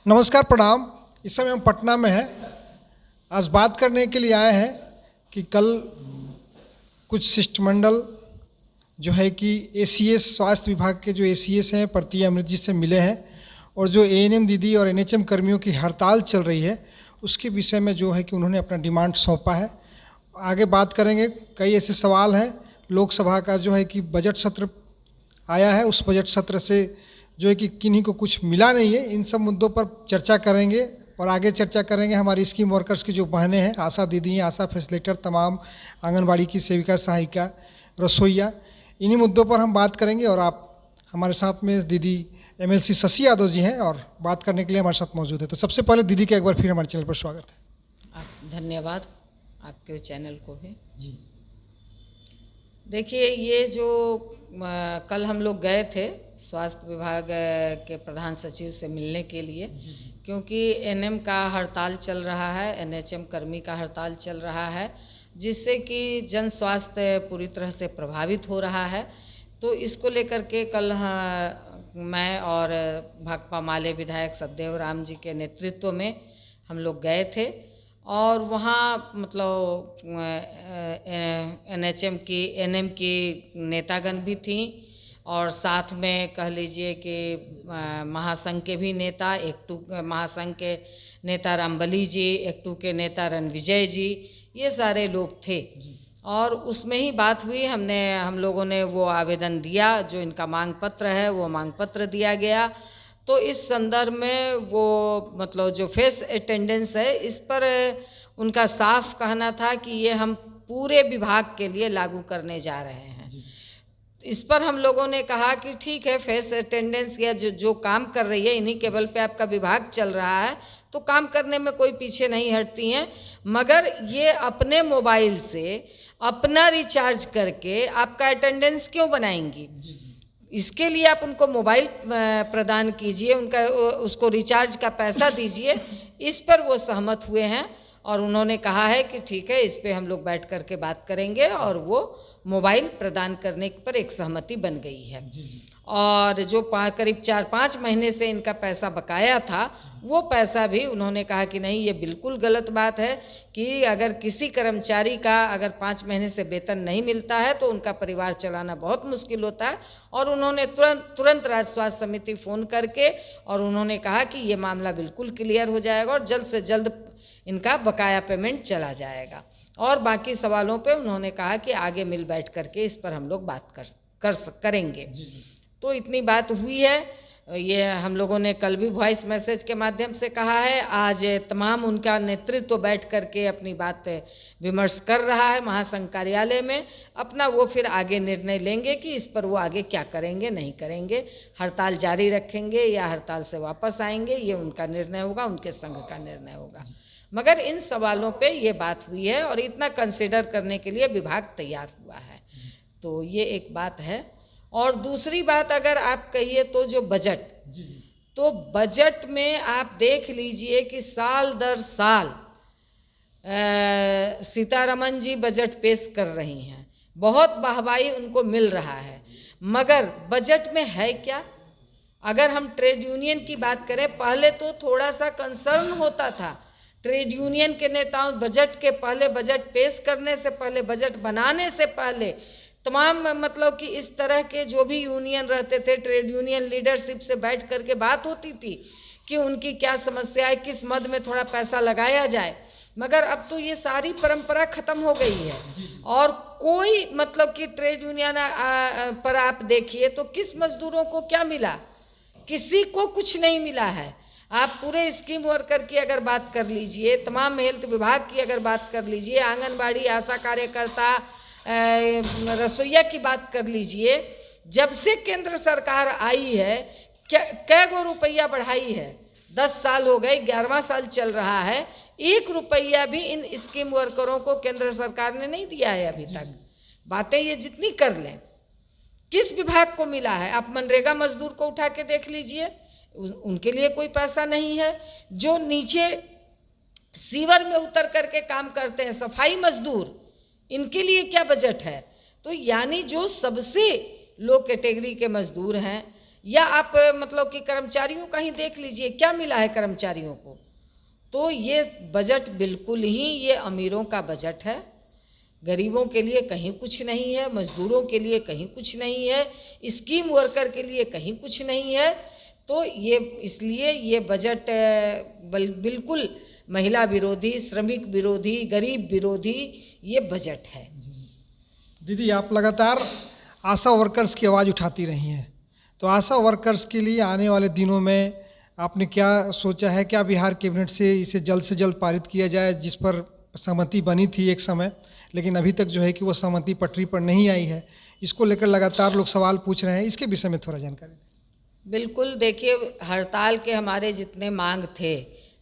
नमस्कार, प्रणाम। इस समय हम पटना में हैं। आज बात करने के लिए आए हैं कि कल कुछ शिष्टमंडल जो है कि एसीएस स्वास्थ्य विभाग के जो एसीएस हैं प्रति अमृत जी से मिले हैं और जो एएनएम दीदी और एनएचएम कर्मियों की हड़ताल चल रही है उसके विषय में जो है कि उन्होंने अपना डिमांड सौंपा है। आगे बात करेंगे। कई ऐसे सवाल हैं। लोकसभा का जो है कि बजट सत्र आया है, उस बजट सत्र से जो है कि किन्हीं को कुछ मिला नहीं है। इन सब मुद्दों पर चर्चा करेंगे और आगे चर्चा करेंगे। हमारी स्कीम वर्कर्स की जो बहनें हैं, आशा दीदी हैं, आशा फैसिलिटेटर, तमाम आंगनबाड़ी की सेविका, सहायिका, रसोइया, इन्हीं मुद्दों पर हम बात करेंगे। और आप हमारे साथ में दीदी एमएलसी शशि यादव जी हैं और बात करने के लिए हमारे साथ मौजूद है। तो सबसे पहले दीदी का एक बार फिर हमारे चैनल पर स्वागत है। धन्यवाद आपके चैनल को भी जी। देखिए, ये जो कल हम लोग गए थे स्वास्थ्य विभाग के प्रधान सचिव से मिलने के लिए, क्योंकि एनएम का हड़ताल चल रहा है, एनएचएम कर्मी का हड़ताल चल रहा है, जिससे कि जन स्वास्थ्य पूरी तरह से प्रभावित हो रहा है। तो इसको लेकर के कल मैं और भाकपा माले विधायक सतदेव राम जी के नेतृत्व में हम लोग गए थे और वहाँ मतलब एनएम की नेतागण भी थीं और साथ में कह लीजिए कि महासंघ के भी नेता, एकटू महासंघ के नेता रामबली जी, एकटू के नेता रणविजय जी, ये सारे लोग थे। और उसमें ही बात हुई। हम लोगों ने वो आवेदन दिया, जो इनका मांग पत्र है वो मांग पत्र दिया गया। तो इस संदर्भ में वो मतलब जो फेस अटेंडेंस है, इस पर उनका साफ कहना था कि ये हम पूरे विभाग के लिए लागू करने जा रहे हैं। इस पर हम लोगों ने कहा कि ठीक है, फेस अटेंडेंस या जो काम कर रही है, इन्हीं केवल पे आपका विभाग चल रहा है तो काम करने में कोई पीछे नहीं हटती हैं, मगर ये अपने मोबाइल से अपना रिचार्ज करके आपका अटेंडेंस क्यों बनाएंगी? इसके लिए आप उनको मोबाइल प्रदान कीजिए, उसको रिचार्ज का पैसा दीजिए। इस पर वो सहमत हुए हैं और उन्होंने कहा है कि ठीक है, इस पे हम लोग बैठ कर के बात करेंगे और वो मोबाइल प्रदान करने पर एक सहमति बन गई है। और जो करीब 4-5 महीने से इनका पैसा बकाया था, वो पैसा भी उन्होंने कहा कि नहीं, ये बिल्कुल गलत बात है कि अगर किसी कर्मचारी का अगर 5 महीने से वेतन नहीं मिलता है तो उनका परिवार चलाना बहुत मुश्किल होता है। और उन्होंने तुरंत राज्य स्वास्थ्य समिति फ़ोन करके और उन्होंने कहा कि ये मामला बिल्कुल क्लियर हो जाएगा और जल्द से जल्द इनका बकाया पेमेंट चला जाएगा। और बाकी सवालों पे उन्होंने कहा कि आगे मिल बैठ करके इस पर हम लोग बात करेंगे। तो इतनी बात हुई है। ये हम लोगों ने कल भी वॉइस मैसेज के माध्यम से कहा है। आज तमाम उनका नेतृत्व बैठ करके अपनी बात विमर्श कर रहा है महासंघ कार्यालय में। अपना वो फिर आगे निर्णय लेंगे कि इस पर वो आगे क्या करेंगे, नहीं करेंगे, हड़ताल जारी रखेंगे या हड़ताल से वापस आएंगे, ये उनका निर्णय होगा, उनके संघ का निर्णय होगा। मगर इन सवालों पे ये बात हुई है और इतना कंसिडर करने के लिए विभाग तैयार हुआ है। तो ये एक बात है। और दूसरी बात अगर आप कहिए तो जो बजट, तो बजट में आप देख लीजिए कि साल दर साल सीतारमण जी बजट पेश कर रही हैं, बहुत वाहवाही उनको मिल रहा है, मगर बजट में है क्या? अगर हम ट्रेड यूनियन की बात करें, पहले तो थोड़ा सा कंसर्न होता था ट्रेड यूनियन के नेताओं, बजट के पहले, बजट पेश करने से पहले, बजट बनाने से पहले तमाम मतलब कि इस तरह के जो भी यूनियन रहते थे, ट्रेड यूनियन लीडरशिप से बैठ करके बात होती थी कि उनकी क्या समस्या है, किस मद में थोड़ा पैसा लगाया जाए। मगर अब तो ये सारी परंपरा ख़त्म हो गई है और कोई मतलब कि ट्रेड यूनियन पर आप देखिए तो किस मजदूरों को क्या मिला? किसी को कुछ नहीं मिला है। आप पूरे स्कीम वर्कर की अगर बात कर लीजिए, तमाम हेल्थ विभाग की अगर बात कर लीजिए, आंगनबाड़ी, आशा कार्यकर्ता, रसोइया की बात कर लीजिए, जब से केंद्र सरकार आई है कै गो रुपया बढ़ाई है? 10 साल हो गए, 11वां साल चल रहा है, 1 रुपया भी इन स्कीम वर्करों को केंद्र सरकार ने नहीं दिया है अभी तक। बातें ये जितनी कर लें, किस विभाग को मिला है? आप मनरेगा मजदूर को उठा के देख लीजिए, उनके लिए कोई पैसा नहीं है। जो नीचे सीवर में उतर करके काम करते हैं, सफाई मजदूर, इनके लिए क्या बजट है? तो यानी जो सबसे लो कैटेगरी के मजदूर हैं, या आप मतलब कि कर्मचारियों का ही देख लीजिए, क्या मिला है कर्मचारियों को। तो ये बजट बिल्कुल ही ये अमीरों का बजट है, गरीबों के लिए कहीं कुछ नहीं है, मजदूरों के लिए कहीं कुछ नहीं है, स्कीम वर्कर के लिए कहीं कुछ नहीं है। तो ये इसलिए ये बजट बिल्कुल महिला विरोधी, श्रमिक विरोधी, गरीब विरोधी ये बजट है। दीदी, आप लगातार आशा वर्कर्स की आवाज़ उठाती रही हैं, तो आशा वर्कर्स के लिए आने वाले दिनों में आपने क्या सोचा है? क्या बिहार कैबिनेट से इसे जल्द से जल्द पारित किया जाए, जिस पर सहमति बनी थी एक समय, लेकिन अभी तक जो है कि वो सहमति पटरी पर नहीं आई है? इसको लेकर लगातार लोग सवाल पूछ रहे हैं, इसके विषय में थोड़ा जानकारी दें। बिल्कुल, देखिए हड़ताल के हमारे जितने मांग थे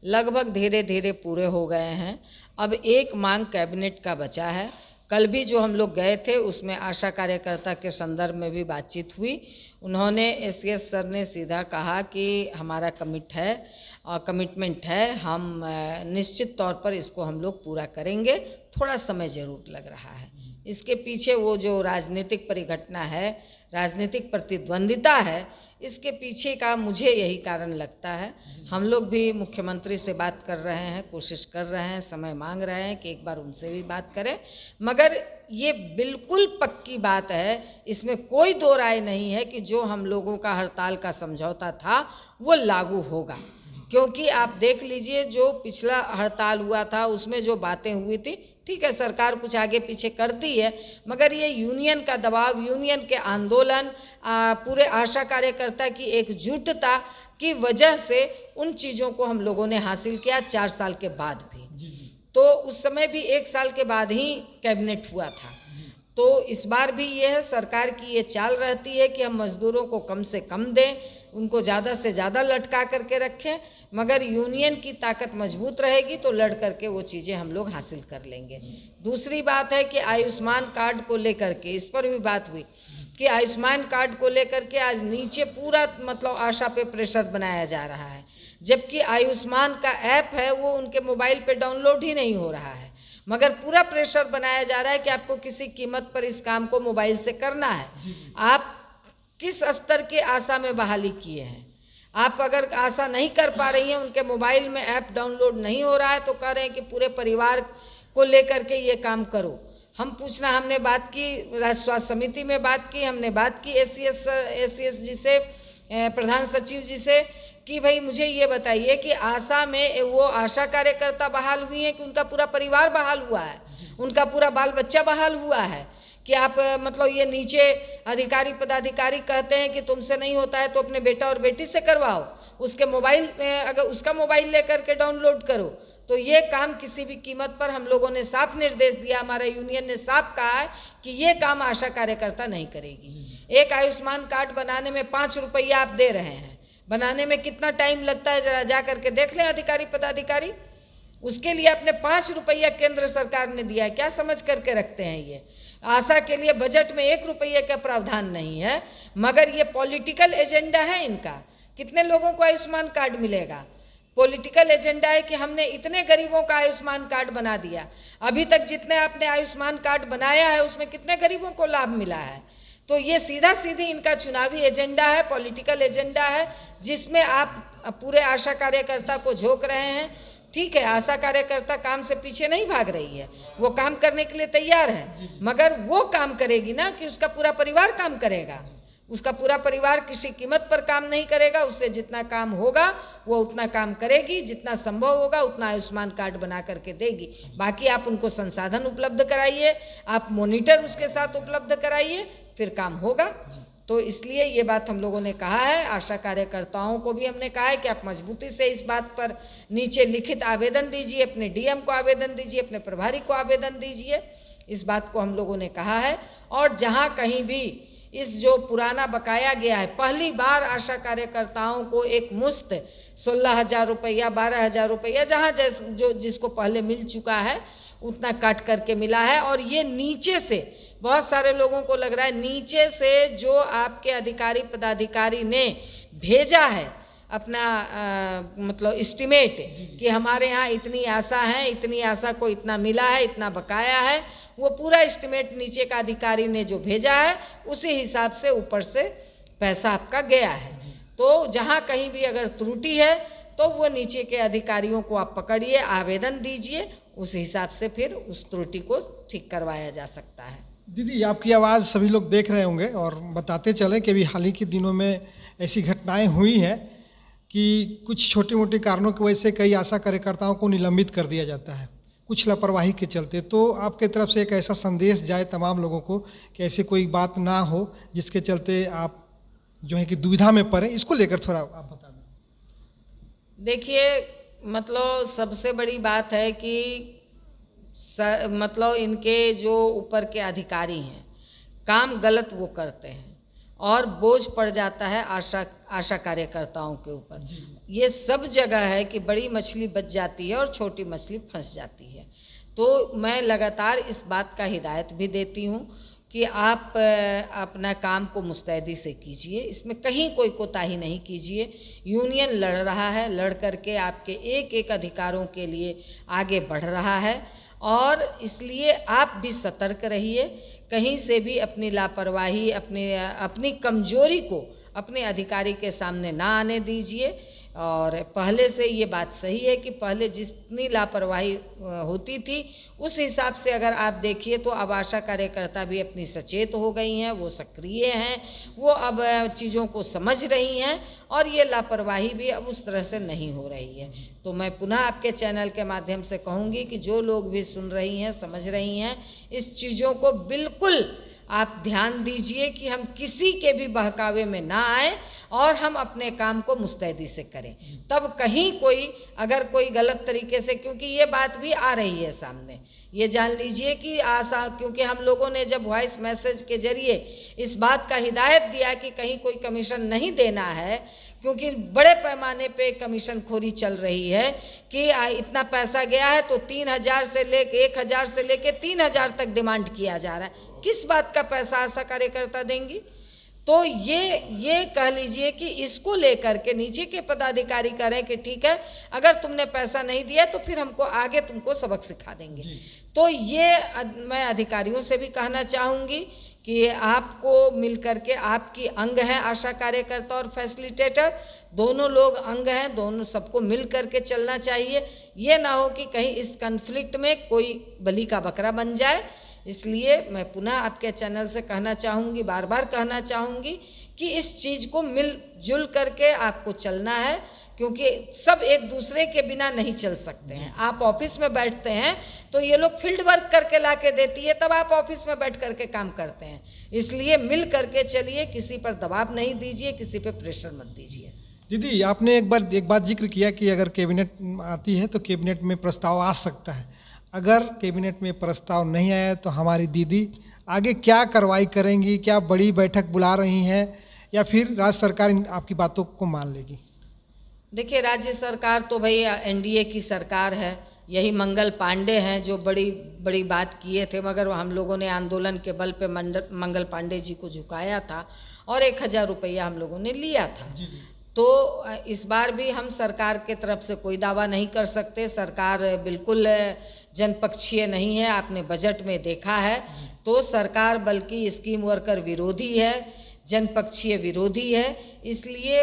लगभग धीरे धीरे पूरे हो गए हैं। अब एक मांग कैबिनेट का बचा है। कल भी जो हम लोग गए थे उसमें आशा कार्यकर्ता के संदर्भ में भी बातचीत हुई। उन्होंने एसीएस सर ने सीधा कहा कि हमारा कमिटमेंट है, हम निश्चित तौर पर इसको हम लोग पूरा करेंगे, थोड़ा समय ज़रूर लग रहा है। इसके पीछे वो जो राजनीतिक परिघटना है, राजनीतिक प्रतिद्वंदिता है, इसके पीछे का मुझे यही कारण लगता है। हम लोग भी मुख्यमंत्री से बात कर रहे हैं, कोशिश कर रहे हैं, समय मांग रहे हैं कि एक बार उनसे भी बात करें, मगर ये बिल्कुल पक्की बात है, इसमें कोई दो राय नहीं है कि जो हम लोगों का हड़ताल का समझौता था वो लागू होगा। क्योंकि आप देख लीजिए जो पिछला हड़ताल हुआ था उसमें जो बातें हुई थी, ठीक है सरकार कुछ आगे पीछे करती है, मगर ये यूनियन का दबाव, यूनियन के आंदोलन, पूरे आशा कार्यकर्ता की एकजुटता की वजह से उन चीज़ों को हम लोगों ने हासिल किया 4 साल के बाद भी। तो उस समय भी 1 साल के बाद ही कैबिनेट हुआ था। तो इस बार भी ये है, सरकार की ये चाल रहती है कि हम मजदूरों को कम से कम दें, उनको ज़्यादा से ज़्यादा लटका करके रखें, मगर यूनियन की ताकत मजबूत रहेगी तो लड़ करके वो चीज़ें हम लोग हासिल कर लेंगे। दूसरी बात है कि आयुष्मान कार्ड को लेकर के इस पर भी बात हुई कि आयुष्मान कार्ड को लेकर के आज नीचे पूरा मतलब आशा पे प्रेशर बनाया जा रहा है, जबकि आयुष्मान का ऐप है वो उनके मोबाइल पे डाउनलोड ही नहीं हो रहा है, मगर पूरा प्रेशर बनाया जा रहा है कि आपको किसी कीमत पर इस काम को मोबाइल से करना है। आप किस स्तर के आशा में बहाली किए हैं? आप अगर आशा नहीं कर पा रही हैं, उनके मोबाइल में ऐप डाउनलोड नहीं हो रहा है, तो कह रहे हैं कि पूरे परिवार को लेकर के ये काम करो। हमने बात की, राज्य स्वास्थ्य समिति में बात की, हमने बात की एसीएस जी से, प्रधान सचिव जी से, कि भाई मुझे ये बताइए कि आशा में वो आशा कार्यकर्ता बहाल हुई हैं कि उनका पूरा परिवार बहाल हुआ है, उनका पूरा बाल बच्चा बहाल हुआ है? कि आप मतलब ये नीचे अधिकारी पदाधिकारी कहते हैं कि तुमसे नहीं होता है तो अपने बेटा और बेटी से करवाओ, उसके मोबाइल अगर उसका मोबाइल लेकर के डाउनलोड करो। तो ये काम किसी भी कीमत पर हम लोगों ने साफ निर्देश दिया, हमारा यूनियन ने साफ कहा है कि ये काम आशा कार्यकर्ता नहीं करेगी। एक आयुष्मान कार्ड बनाने में 5 रुपया आप दे रहे हैं, बनाने में कितना टाइम लगता है जरा जा करके देख लें अधिकारी पदाधिकारी। उसके लिए अपने 5 रुपया केंद्र सरकार ने दिया है, क्या समझ करके रखते हैं? ये आशा के लिए बजट में 1 रुपये का प्रावधान नहीं है, मगर ये पॉलिटिकल एजेंडा है इनका। कितने लोगों को आयुष्मान कार्ड मिलेगा? पॉलिटिकल एजेंडा है कि हमने इतने गरीबों का आयुष्मान कार्ड बना दिया। अभी तक जितने आपने आयुष्मान कार्ड बनाया है उसमें कितने गरीबों को लाभ मिला है? तो ये सीधा सीधी इनका चुनावी एजेंडा है, पॉलिटिकल एजेंडा है, जिसमें आप पूरे आशा कार्यकर्ता को झोंक रहे हैं। ठीक है, आशा कार्यकर्ता काम से पीछे नहीं भाग रही है, वो काम करने के लिए तैयार है, मगर वो काम करेगी ना कि उसका पूरा परिवार काम करेगा। उसका पूरा परिवार किसी कीमत पर काम नहीं करेगा, उससे जितना काम होगा वो उतना काम करेगी, जितना संभव होगा उतना आयुष्मान कार्ड बना करके देगी। बाकी आप उनको संसाधन उपलब्ध कराइए, आप मॉनिटर उसके साथ उपलब्ध कराइए, फिर काम होगा। तो इसलिए ये बात हम लोगों ने कहा है, आशा कार्यकर्ताओं को भी हमने कहा है कि आप मजबूती से इस बात पर नीचे लिखित आवेदन दीजिए, अपने डीएम को आवेदन दीजिए, अपने प्रभारी को आवेदन दीजिए। इस बात को हम लोगों ने कहा है। और जहाँ कहीं भी इस जो पुराना बकाया गया है, पहली बार आशा कार्यकर्ताओं को एक मुश्त 16,000 रुपया, 12,000 रुपया, जहाँ जो जिसको पहले मिल चुका है उतना काट करके मिला है। और ये नीचे से बहुत सारे लोगों को लग रहा है नीचे से जो आपके अधिकारी पदाधिकारी ने भेजा है अपना मतलब एस्टिमेट कि हमारे यहाँ इतनी आशा है, इतनी आशा को इतना मिला है, इतना बकाया है, वो पूरा एस्टिमेट नीचे का अधिकारी ने जो भेजा है उसी हिसाब से ऊपर से पैसा आपका गया है। तो जहाँ कहीं भी अगर त्रुटि है तो वो नीचे के अधिकारियों को आप पकड़िए, आवेदन दीजिए, उस हिसाब से फिर उस त्रुटि को ठीक करवाया जा सकता है। दीदी, आपकी आवाज़ सभी लोग देख रहे होंगे और बताते चलें कि अभी हाल ही के दिनों में ऐसी घटनाएं हुई हैं कि कुछ छोटे मोटे कारणों की वजह से कई आशा कार्यकर्ताओं को निलंबित कर दिया जाता है कुछ लापरवाही के चलते। तो आपके तरफ से एक ऐसा संदेश जाए तमाम लोगों को कि ऐसे कोई बात ना हो जिसके चलते आप जो है कि दुविधा में पड़े, इसको लेकर थोड़ा आप बता दें। देखिए, मतलब सबसे बड़ी बात है कि मतलब इनके जो ऊपर के अधिकारी हैं काम गलत वो करते हैं और बोझ पड़ जाता है आशा कार्यकर्ताओं के ऊपर। ये सब जगह है कि बड़ी मछली बच जाती है और छोटी मछली फंस जाती है। तो मैं लगातार इस बात का हिदायत भी देती हूँ कि आप अपना काम को मुस्तैदी से कीजिए, इसमें कहीं कोई कोताही नहीं कीजिए। यूनियन लड़ रहा है, लड़ करके आपके एक एक अधिकारों के लिए आगे बढ़ रहा है और इसलिए आप भी सतर्क रहिए। कहीं से भी अपनी लापरवाही, अपनी कमजोरी को अपने अधिकारी के सामने ना आने दीजिए। और पहले से ये बात सही है कि पहले जितनी लापरवाही होती थी उस हिसाब से अगर आप देखिए तो अब आशा कार्यकर्ता भी अपनी सचेत हो गई हैं, वो सक्रिय हैं, वो अब चीज़ों को समझ रही हैं और ये लापरवाही भी अब उस तरह से नहीं हो रही है। तो मैं पुनः आपके चैनल के माध्यम से कहूँगी कि जो लोग भी सुन रही हैं, समझ रही हैं, इस चीज़ों को बिल्कुल आप ध्यान दीजिए कि हम किसी के भी बहकावे में ना आए और हम अपने काम को मुस्तैदी से करें। तब कहीं कोई अगर कोई गलत तरीके से, क्योंकि ये बात भी आ रही है सामने, ये जान लीजिए कि क्योंकि हम लोगों ने जब वॉइस मैसेज के जरिए इस बात का हिदायत दिया कि कहीं कोई कमीशन नहीं देना है, क्योंकि बड़े पैमाने पे कमीशन खोरी चल रही है कि इतना पैसा गया है तो 3,000 से लेके 1,000 से लेके 3,000 तक डिमांड किया जा रहा है। किस बात का पैसा आशा कार्यकर्ता देंगी? तो ये कह लीजिए कि इसको लेकर के नीचे के पदाधिकारी करें कि ठीक है, अगर तुमने पैसा नहीं दिया तो फिर हमको आगे तुमको सबक सिखा देंगे। तो ये मैं अधिकारियों से भी कहना चाहूँगी कि आपको मिलकर के, आपकी अंग है आशा कार्यकर्ता और फैसिलिटेटर, दोनों लोग अंग हैं, दोनों सबको मिल करके चलना चाहिए। ये ना हो कि कहीं इस कन्फ्लिक्ट में कोई बलि का बकरा बन जाए। इसलिए मैं पुनः आपके चैनल से कहना चाहूँगी, बार बार कहना चाहूँगी कि इस चीज़ को मिलजुल करके आपको चलना है, क्योंकि सब एक दूसरे के बिना नहीं चल सकते हैं। आप ऑफिस में बैठते हैं तो ये लोग फील्ड वर्क करके ला के देती है, तब आप ऑफिस में बैठ करके काम करते हैं। इसलिए मिल करके चलिए, किसी पर दबाव नहीं दीजिए, किसी पे प्रेशर मत दीजिए। दीदी, आपने एक बात जिक्र किया कि अगर कैबिनेट आती है तो कैबिनेट में प्रस्ताव आ सकता है। अगर कैबिनेट में प्रस्ताव नहीं आया तो हमारी दीदी आगे क्या कार्रवाई करेंगी? क्या बड़ी बैठक बुला रही हैं या फिर राज्य सरकार आपकी बातों को मान लेगी? देखिए, राज्य सरकार तो भाई एनडीए की सरकार है, यही मंगल पांडे हैं जो बड़ी बड़ी बात किए थे, मगर हम लोगों ने आंदोलन के बल पे मंगल पांडे जी को झुकाया था और 1,000 रुपया हम लोगों ने लिया था। तो इस बार भी हम सरकार के तरफ से कोई दावा नहीं कर सकते। सरकार बिल्कुल जनपक्षीय नहीं है, आपने बजट में देखा है। तो सरकार बल्कि स्कीम वर्कर विरोधी है, जनपक्षीय विरोधी है। इसलिए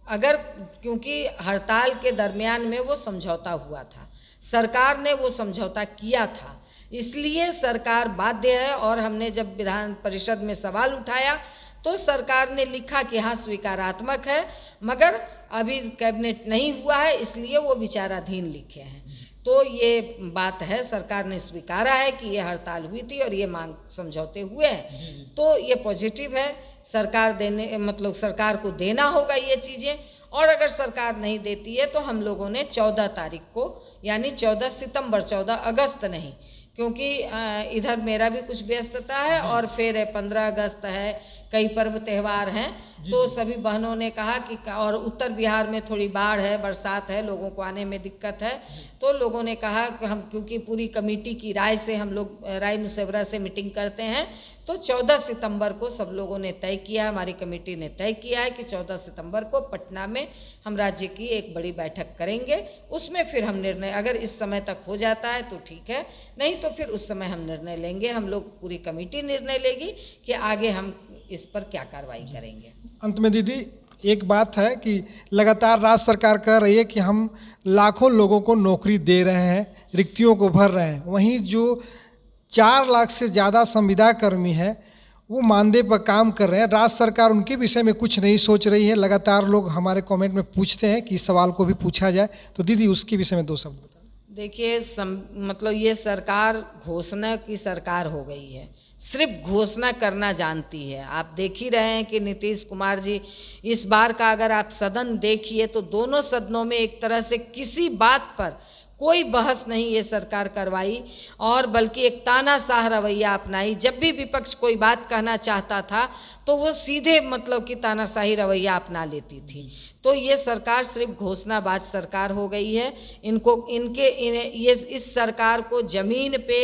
अगर, क्योंकि हड़ताल के दरमियान में वो समझौता हुआ था, सरकार ने वो समझौता किया था, इसलिए सरकार बाध्य है। और हमने जब विधान परिषद में सवाल उठाया तो सरकार ने लिखा कि हाँ स्वीकारात्मक है, मगर अभी कैबिनेट नहीं हुआ है, इसलिए वो विचाराधीन लिखे हैं। तो ये बात है, सरकार ने स्वीकारा है कि ये हड़ताल हुई थी और ये मांग समझौते हुए हैं। तो ये पॉजिटिव है, सरकार सरकार को देना होगा ये चीज़ें। और अगर सरकार नहीं देती है तो हम लोगों ने 14 तारीख को, यानी 14 सितंबर, 14 अगस्त नहीं, क्योंकि इधर मेरा भी कुछ व्यस्तता है और फिर 15 अगस्त है, कई पर्व त्यौहार हैं, तो सभी बहनों ने कहा कि, और उत्तर बिहार में थोड़ी बाढ़ है, बरसात है, लोगों को आने में दिक्कत है, तो लोगों ने कहा कि हम, क्योंकि पूरी कमेटी की राय से हम लोग राय मुशवरा से मीटिंग करते हैं, तो 14 सितंबर को सब लोगों ने तय किया, हमारी कमेटी ने तय किया है कि 14 सितंबर को पटना में हम राज्य की एक बड़ी बैठक करेंगे। उसमें फिर हम निर्णय, अगर इस समय तक हो जाता है तो ठीक है, नहीं तो फिर उस समय हम निर्णय लेंगे। हम लोग, पूरी कमेटी निर्णय लेगी कि आगे हम इस पर क्या कार्रवाई करेंगे। अंत में दीदी एक बात है कि लगातार राज्य सरकार कह रही है कि हम लाखों लोगों को नौकरी दे रहे हैं, रिक्तियों को भर रहे हैं, वहीं जो 4 लाख से ज़्यादा संविदा कर्मी हैं वो मानदेय पर काम कर रहे हैं। राज्य सरकार उनके विषय में कुछ नहीं सोच रही है। लगातार लोग हमारे कमेंट में पूछते हैं कि इस सवाल को भी पूछा जाए, तो दीदी उसके विषय में 2 शब्द बताएं। देखिए मतलब ये सरकार घोषणा की सरकार हो गई है, सिर्फ घोषणा करना जानती है। आप देख ही रहे हैं कि नीतीश कुमार जी इस बार का अगर आप सदन देखिए तो दोनों सदनों में एक तरह से किसी बात पर कोई बहस नहीं ये सरकार करवाई, और बल्कि एक तानाशाह रवैया अपनाई। जब भी विपक्ष कोई बात कहना चाहता था तो वो सीधे मतलब कि तानाशाही रवैया अपना लेती थी। तो ये सरकार सिर्फ घोषणाबाज सरकार हो गई है। इस सरकार को ज़मीन पे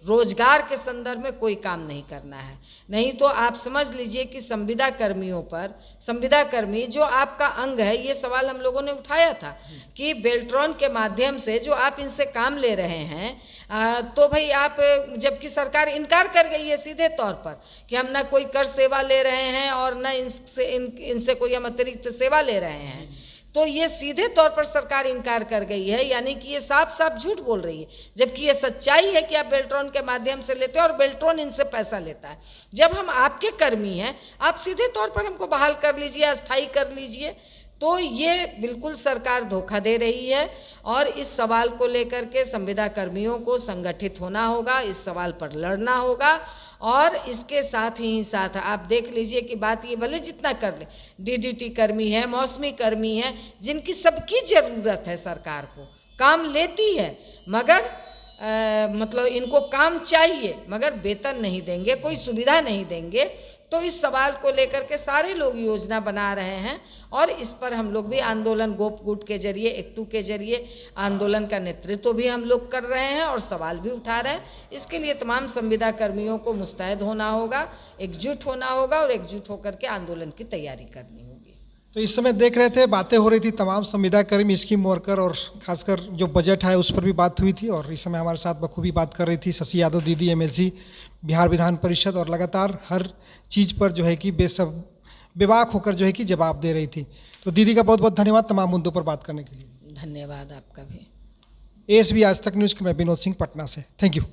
रोजगार के संदर्भ में कोई काम नहीं करना है। नहीं तो आप समझ लीजिए कि संविदा कर्मियों पर, संविदा कर्मी जो आपका अंग है, ये सवाल हम लोगों ने उठाया था कि बेल्ट्रॉन के माध्यम से जो आप इनसे काम ले रहे हैं, तो भाई आप, जबकि सरकार इनकार कर गई है सीधे तौर पर कि हम ना कोई कर सेवा ले रहे हैं और ना इनसे कोई हम अतिरिक्त सेवा ले रहे हैं, तो ये सीधे तौर पर सरकार इनकार कर गई है। यानी कि ये साफ साफ झूठ बोल रही है, जबकि ये सच्चाई है कि आप बेल्ट्रॉन के माध्यम से लेते हैं और बेल्ट्रॉन इनसे पैसा लेता है। जब हम आपके कर्मी हैं, आप सीधे तौर पर हमको बहाल कर लीजिए, अस्थायी कर लीजिए। तो ये बिल्कुल सरकार धोखा दे रही है, और इस सवाल को लेकर के संविदा कर्मियों को संगठित होना होगा, इस सवाल पर लड़ना होगा। और इसके साथ ही साथ आप देख लीजिए कि बात ये भले जितना कर ले, डीडीटी कर्मी है, मौसमी कर्मी है, जिनकी सबकी ज़रूरत है, सरकार को काम लेती है, मगर मतलब इनको काम चाहिए मगर वेतन नहीं देंगे, कोई सुविधा नहीं देंगे। तो इस सवाल को लेकर के सारे लोग योजना बना रहे हैं, और इस पर हम लोग भी आंदोलन गोप गुट के जरिए, एक्टू के जरिए आंदोलन का नेतृत्व भी हम लोग कर रहे हैं और सवाल भी उठा रहे हैं। इसके लिए तमाम संविदा कर्मियों को मुस्तैद होना होगा, एकजुट होना होगा, और एकजुट होकर के आंदोलन की तैयारी करनी होगी। तो इस समय देख रहे थे, बातें हो रही थी तमाम संविदा कर्मी, स्कीम वर्कर, और खासकर जो बजट है उस पर भी बात हुई थी। और इस समय हमारे साथ बखूबी बात कर रही थी शशि यादव दीदी, MLC बिहार विधान परिषद, और लगातार हर चीज़ पर जो है कि बेबाक होकर जो है कि जवाब दे रही थी। तो दीदी का बहुत बहुत धन्यवाद तमाम मुद्दों पर बात करने के लिए। धन्यवाद आपका भी। ASB आज तक न्यूज़ के मैं विनोद सिंह, पटना से। Thank you.